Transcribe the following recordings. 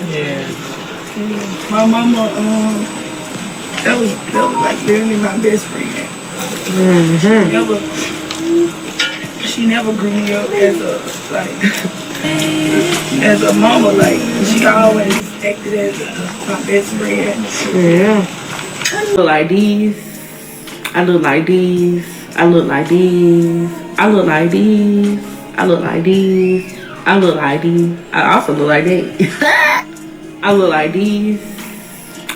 Yeah. My mama, that was like literally my best friend. She never grew me up as a as a mama. Like she always acted as my best friend. Yeah. I look like these. I look like these. I look like these. I look like these. I look like these. I look like these. I also look like that. I look like these.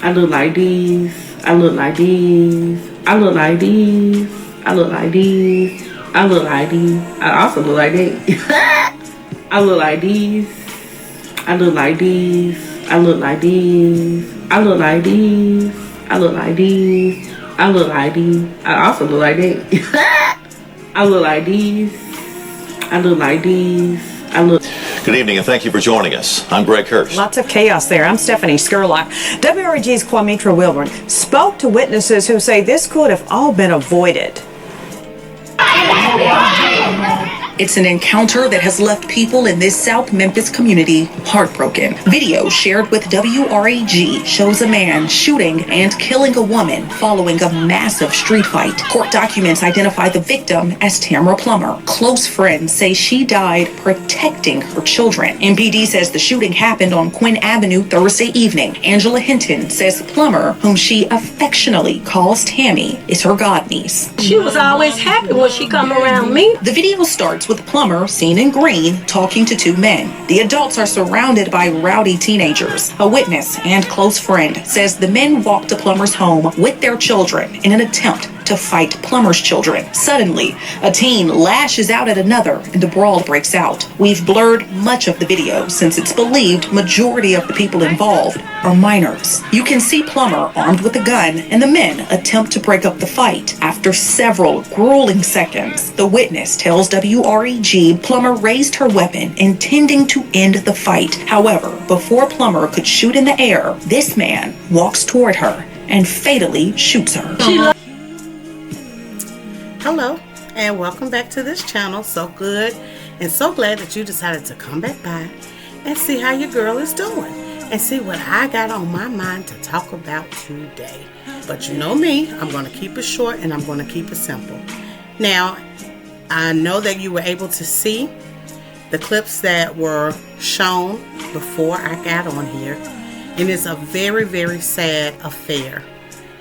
I look like these. I look like these. I look like these. I look like these. I look like these. I also look like that. I look like these. I look like these. I look like these. I look like these. I look like these. I look like these. I also look like that. I look like these. I look like these. I look. Good evening and thank you for joining us. I'm Greg Hirsch. Lots of chaos there. I'm Stephanie Skurlock. WRG's Kwamitra Wilburn spoke to witnesses who say this could have all been avoided. It's an encounter that has left people in this South Memphis community heartbroken. Video shared with WRAG shows a man shooting and killing a woman following a massive street fight. Court documents identify the victim as Tamara Plummer. Close friends say she died protecting her children. MPD says the shooting happened on Quinn Avenue Thursday evening. Angela Hinton says Plummer, whom she affectionately calls Tammy, is her godniece. She was always happy when she come around me. The video starts with Plummer, seen in green, talking to two men. The adults are surrounded by rowdy teenagers. A witness and close friend says the men walked to Plummer's home with their children in an attempt to fight Plummer's children. Suddenly, a teen lashes out at another and a brawl breaks out. We've blurred much of the video since it's believed majority of the people involved are minors. You can see Plummer armed with a gun and the men attempt to break up the fight. After several grueling seconds, the witness tells WREG Plummer raised her weapon intending to end the fight. However, before Plummer could shoot in the air, this man walks toward her and fatally shoots her. Hello and welcome back to this channel. So good and so glad that you decided to come back by and see how your girl is doing and see what I got on my mind to talk about today. But you know me, I'm going to keep it short and I'm going to keep it simple. Now, I know that you were able to see the clips that were shown before I got on here, and it's a very, very sad affair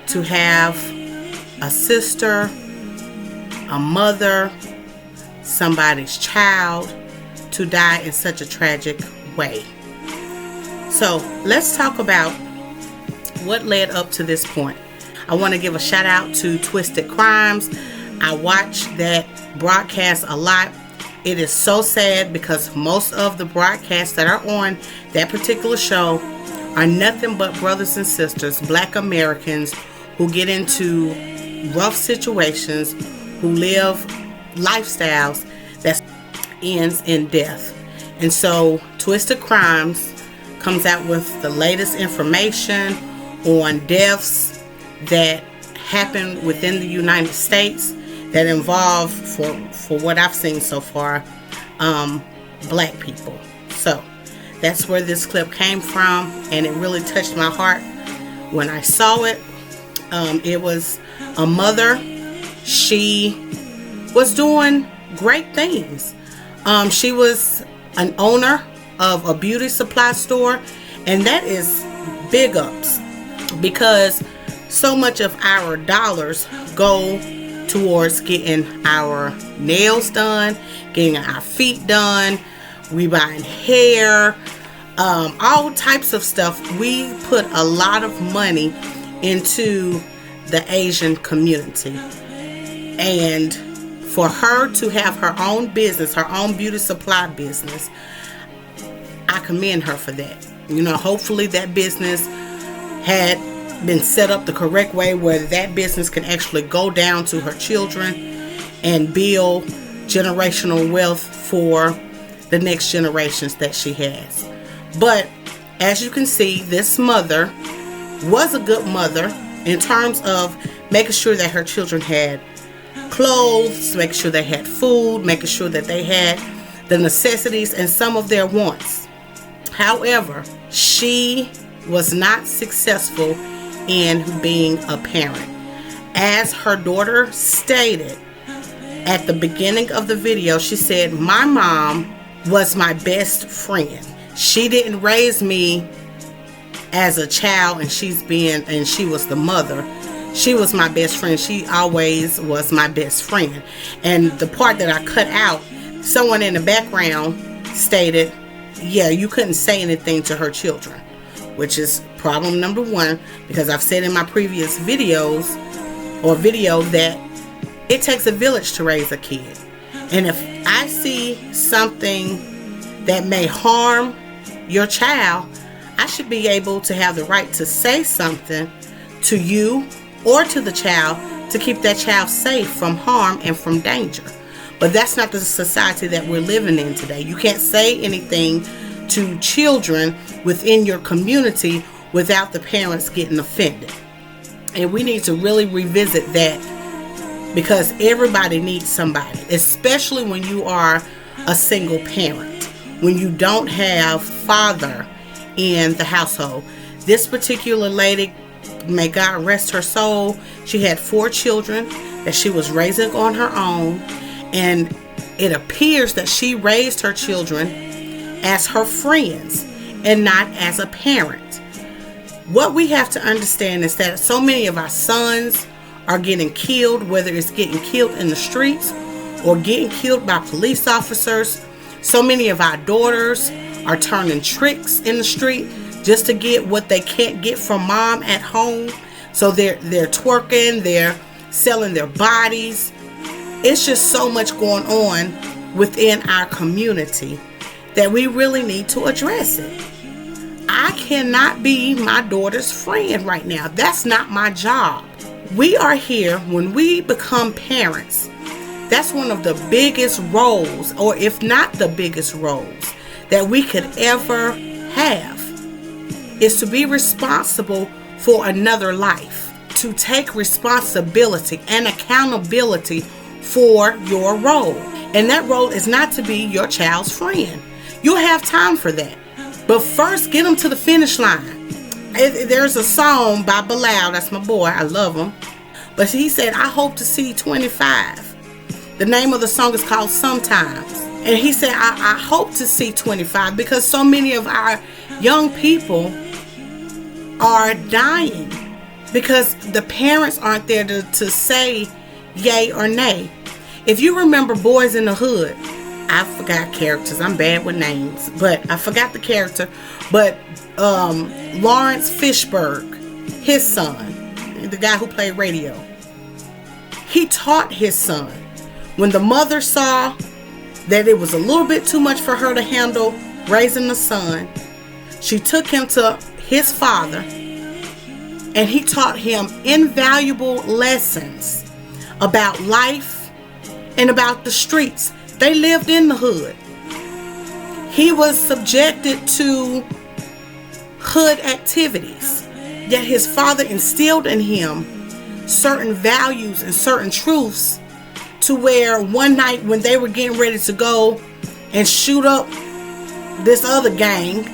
to have a sister, a mother, somebody's child to die in such a tragic way. So let's talk about what led up to this point. I want to give a shout out to Twisted Crimes. I watch that broadcast a lot. It is so sad because most of the broadcasts that are on that particular show are nothing but brothers and sisters, Black Americans, who get into rough situations, who live lifestyles that ends in death. And so Twisted Crimes comes out with the latest information on deaths that happen within the United States that involve, for what I've seen so far, Black people. So that's where this clip came from, and it really touched my heart when I saw it. It was a mother. She was doing great things. She was an owner of a beauty supply store, and that is big ups because so much of our dollars go towards getting our nails done, getting our feet done, we buying hair, all types of stuff. We put a lot of money into the Asian community, and for her to have her own business, her own beauty supply business, I commend her for that. You know, hopefully that business had been set up the correct way where that business can actually go down to her children and build generational wealth for the next generations that she has. But as you can see, this mother was a good mother in terms of making sure that her children had clothes, making sure they had food, making sure that they had the necessities and some of their wants. However, she was not successful in being a parent. As her daughter stated at the beginning of the video, she said, "My mom was my best friend. She didn't raise me as a child, and she was the mother. She was my best friend. She always was my best friend." And the part that I cut out, someone in the background stated, yeah, you couldn't say anything to her children, which is problem number one, because I've said in my previous video that it takes a village to raise a kid. And if I see something that may harm your child, I should be able to have the right to say something to you or to the child to keep that child safe from harm and from danger. But that's not the society that we're living in today. You can't say anything to children within your community without the parents getting offended. And we need to really revisit that, because everybody needs somebody, especially when you are a single parent, when you don't have father in the household. This particular lady, may God rest her soul, she had 4 children that she was raising on her own, and it appears that she raised her children as her friends and not as a parent. What we have to understand is that so many of our sons are getting killed, whether it's getting killed in the streets or getting killed by police officers. So many of our daughters are turning tricks in the street just to get what they can't get from mom at home. So they're twerking, they're selling their bodies. It's just so much going on within our community that we really need to address it. I cannot be my daughter's friend right now. That's not my job. We are here when we become parents. That's one of the biggest roles, or if not the biggest roles, that we could ever have, is to be responsible for another life, to take responsibility and accountability for your role. And that role is not to be your child's friend. You'll have time for that. But first, get them to the finish line. There's a song by Bilal, that's my boy, I love him. But he said, "I hope to see 25. The name of the song is called Sometimes. And he said, I hope to see 25 because so many of our young people are dying because the parents aren't there to say yay or nay. If you remember Boys in the Hood, I forgot characters. I'm bad with names, but I forgot the character. But Lawrence Fishburne, his son, the guy who played radio, he taught his son. When the mother saw that it was a little bit too much for her to handle raising the son, she took him to his father and he taught him invaluable lessons about life and about the streets. They lived in the hood. He was subjected to hood activities, yet his father instilled in him certain values and certain truths, to where one night when they were getting ready to go and shoot up this other gang,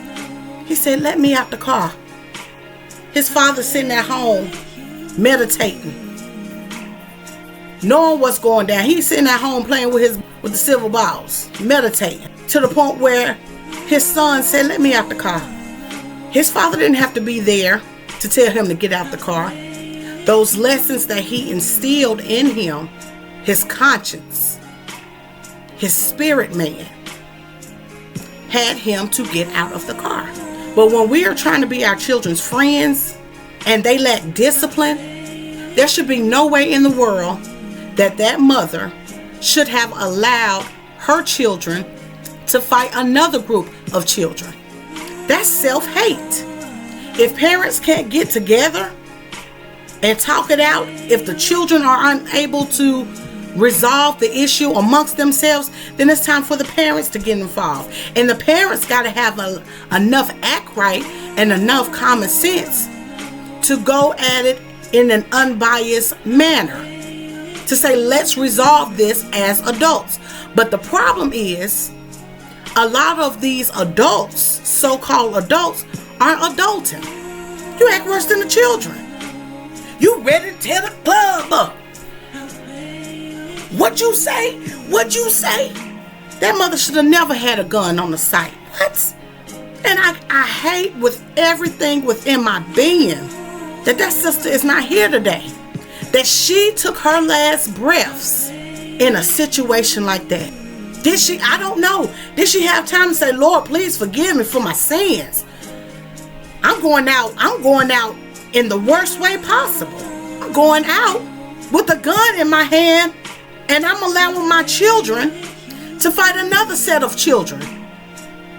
he said, "Let me out the car." His father sitting at home meditating, knowing what's going down. He's sitting at home playing with the silver balls, meditating, to the point where his son said, "Let me out the car." His father didn't have to be there to tell him to get out the car. Those lessons that he instilled in him, his conscience, his spirit man, had him to get out of the car. But when we are trying to be our children's friends and they lack discipline, there should be no way in the world that mother should have allowed her children to fight another group of children. That's self-hate. If parents can't get together and talk it out, if the children are unable to resolve the issue amongst themselves, then it's time for the parents to get involved. And the parents got to have enough act right and enough common sense to go at it in an unbiased manner, to say, let's resolve this as adults. But the problem is, A lot of these adults, so-called adults, aren't adulting. You act worse than the children. You ready to tear the club up. What you say? What you say? That mother should have never had a gun on the site. What? And I hate with everything within my being that sister is not here today. That she took her last breaths in a situation like that. Did she? I don't know. Did she have time to say, Lord, please forgive me for my sins? I'm going out in the worst way possible. I'm going out with a gun in my hand, and I'm allowing my children to fight another set of children.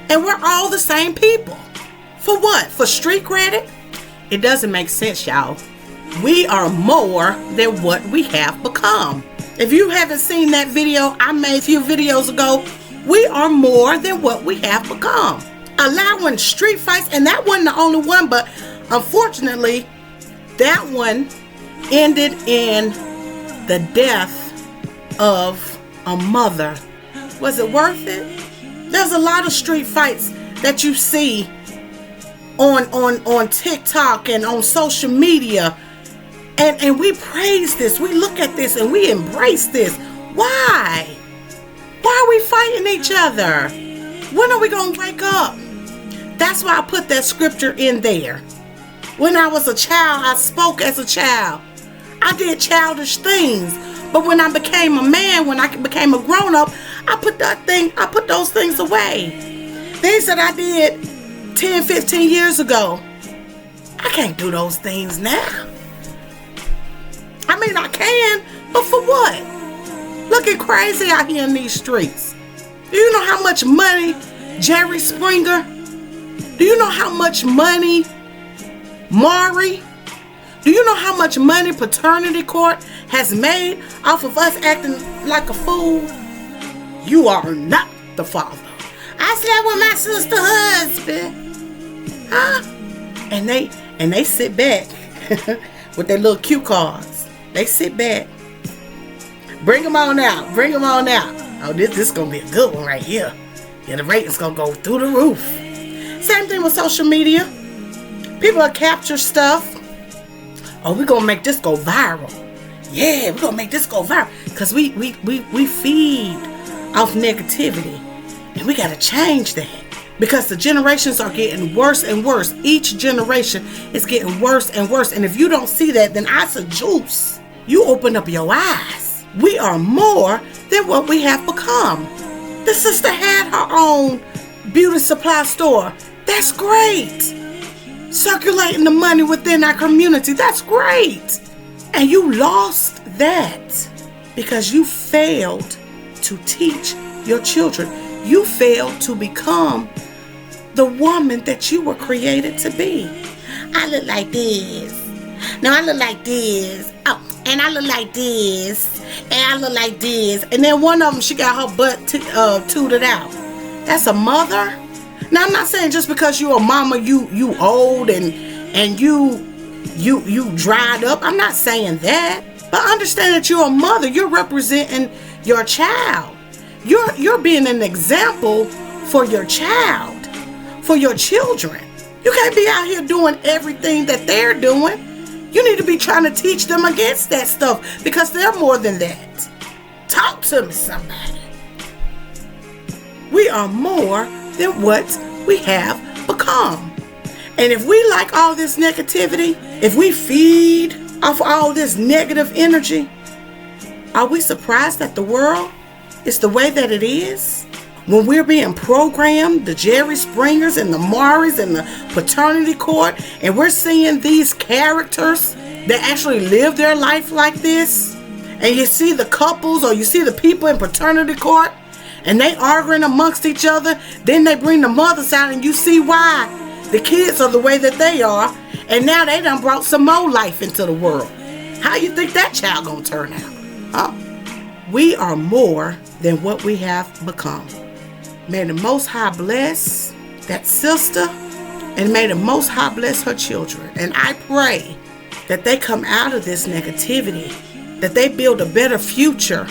And we're all the same people. For what? For street credit? It doesn't make sense, y'all. We are more than what we have become. If you haven't seen that video I made a few videos ago, we are more than what we have become. Allowing street fights, and that wasn't the only one, but unfortunately, that one ended in the death of a mother. Was it worth it? There's a lot of street fights that you see on TikTok and on social media. And we praise this. We look at this and we embrace this. Why? Why are we fighting each other? When are we going to wake up? That's why I put that scripture in there. When I was a child, I spoke as a child. I did childish things. But when I became a man, when I became a grown-up, I put those things away. Things that I did 10, 15 years ago. I can't do those things now. I mean, I can, but for what? Looking crazy out here in these streets. Do you know how much money Jerry Springer? Do you know how much money Maury? Do you know how much money paternity court has made off of us acting like a fool? You are not the father. I slept with my sister's husband. Huh? And they sit back with their little cue cards. They sit back. Bring them on out. Bring them on out. Oh, this is going to be a good one right here. Yeah, the rating's going to go through the roof. Same thing with social media. People will capture stuff. Oh, we're going to make this go viral. Yeah, we're going to make this go viral. Because we feed off negativity. And we got to change that. Because the generations are getting worse and worse. Each generation is getting worse and worse. And if you don't see that, then I suggest you open up your eyes. We are more than what we have become. The sister had her own beauty supply store. That's great. Circulating the money within our community. That's great. And you lost that because you failed to teach your children. You failed to become the woman that you were created to be. I look like this. No, I look like this. Oh, and I look like this. And I look like this. And then one of them, she got her butt tooted out. That's a mother. Now, I'm not saying just because you're a mama, you old and you dried up. I'm not saying that. But understand that you're a mother. You're representing your child. You're being an example for your child, for your children. You can't be out here doing everything that they're doing. You need to be trying to teach them against that stuff because they're more than that. Talk to me, somebody. We are more than what we have become. And if we like all this negativity, if we feed off all this negative energy, are we surprised that the world is the way that it is? When we're being programmed, the Jerry Springers and the Maurys and the paternity court, and we're seeing these characters that actually live their life like this, and you see the couples or you see the people in paternity court, and they arguing amongst each other, then they bring the mothers out and you see why the kids are the way that they are, and now they done brought some more life into the world. How you think that child gonna turn out? Huh? We are more than what we have become. May the Most High bless that sister, and may the Most High bless her children. And I pray that they come out of this negativity, that they build a better future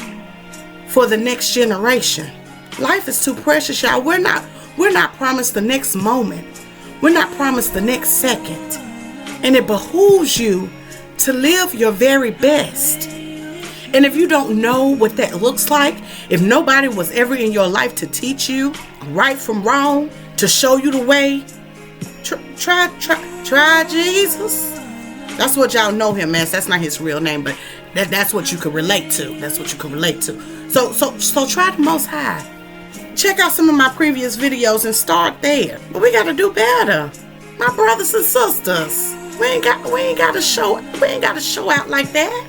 for the next generation. Life is too precious, y'all. We're not promised the next moment. We're not promised the next second. And it behooves you to live your very best. And if you don't know what that looks like, if nobody was ever in your life to teach you right from wrong, to show you the way, try Jesus. That's what y'all know him as. That's not his real name, but that's what you can relate to. That's what you can relate to. So try the Most High. Check out some of my previous videos and start there. But we gotta do better, my brothers and sisters. We ain't gotta show out like that.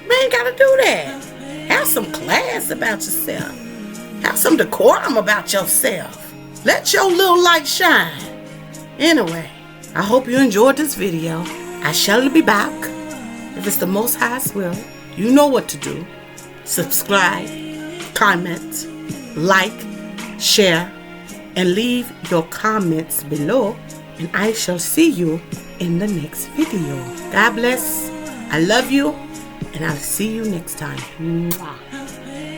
We ain't gotta do that. Have some class about yourself. Have some decorum about yourself. Let your little light shine. Anyway, I hope you enjoyed this video. I shall be back. If it's the Most High's will, you know what to do. Subscribe, comment, like, share, and leave your comments below. And I shall see you in the next video. God bless. I love you. And I'll see you next time. Mwah.